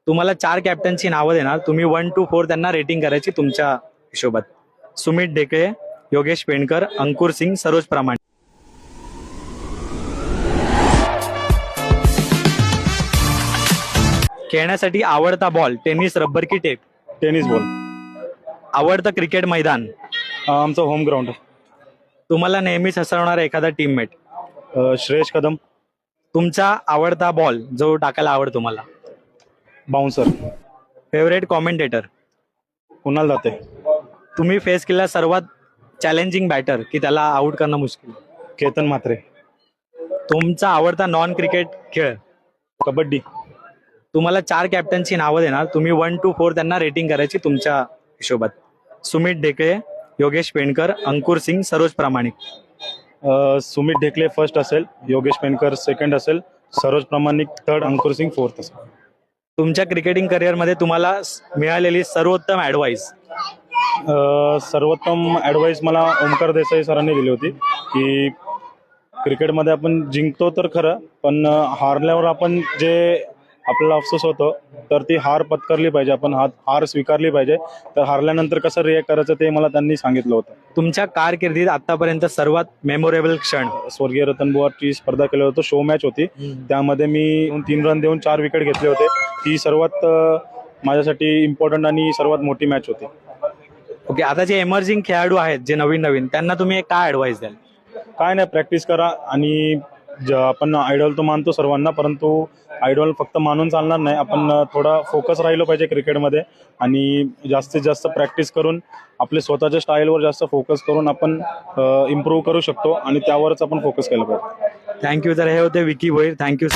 तुम्हाला 4 कॅप्टनची नावं देणार. तुम्ही 1 to 4 त्यांना रेटिंग करायची तुमच्या हिशोबात. सुमित ढेकळे, योगेश पेंडकर, अंकुर सिंग, सरोज प्रामाणिक. खेळण्यासाठी आवडता बॉल, टेनिस, रबर की टेप? Tennis ball. आवडतं क्रिकेट मैदान? आमचं होम ग्राउंड. तुम्हाला नेहमीच हसवणारा एखादा टीममेट? श्रेयस कदम. तुमचा आवडता बॉल जो टाकायला आवडतो तुम्हाला? बाउन्सर. Favourite commentator? कुणाल जाते. तुम्ही फेस केलेला सर्वात चॅलेंजिंग बॅटर की त्याला आउट करणं मुश्किल? केतन म्हात्रे. तुमचा आवडता नॉन क्रिकेट खेळ? कबड्डी. तुम्हाला 4 कॅप्टनची नावं देणार. तुम्ही 1 to 4 त्यांना रेटिंग करायची तुमच्या हिशोबात. सुमित ढेकळे, योगेश पेंडकर, अंकुर सिंग, सरोज प्रामाणिक. सुमित ढेकले फर्स्ट असेल, योगेश पेंडकर सेकंड असेल, सरोज प्रामाणिक थर्ड, अंकुर सिंग फोर्थ असेल. तुमच्या क्रिकेटिंग करिअरमध्ये तुम्हाला मिळालेली सर्वोत्तम ॲडवाईस? सर्वोत्तम ॲडवाईस मला ओमकार देसाई सरांनी दिली होती की क्रिकेटमध्ये आपण जिंकतो तर खरं, पण हारल्यावर आपण जे आपल्याला अफसोस होतो तर ती हार पत्करली पाहिजे, आपण हार स्वीकारली पाहिजे. तर हारल्यानंतर कसं रिॲक्ट करायचं ते मला त्यांनी सांगितलं होतं. तुमच्या कारकिर्दीत आतापर्यंत सर्वात मेमोरेबल क्षण? स्वर्गीय रतन बुवाची स्पर्धा केली होती, शो मॅच होती, त्यामध्ये मी 3 रन देऊन 4 विकेट घेतले होते. ती सर्वात माझ्यासाठी इम्पॉर्टंट आणि सर्वात मोठी मॅच होती. ओके, आता जे एमर्जिंग खेळाडू आहेत जे नवीन त्यांना तुम्ही काय ॲडवाईस द्याल? काय नाही, प्रॅक्टिस करा. आणि आपण आयडॉल तो मानतो सर्वांना, परंतु आयडॉल फक्त मानून चालणार नाही. आपण थोडा फोकस राहिलो पाहिजे क्रिकेटमध्ये आणि जास्तीत जास्त प्रॅक्टिस करून आपले स्वतःच्या स्टाईलवर जास्त फोकस करून आपण इम्प्रूव्ह करू शकतो आणि त्यावरच आपण फोकस केलं पाहिजे. थँक्यू. तर हे होते विकी भोईर. थँक्यू.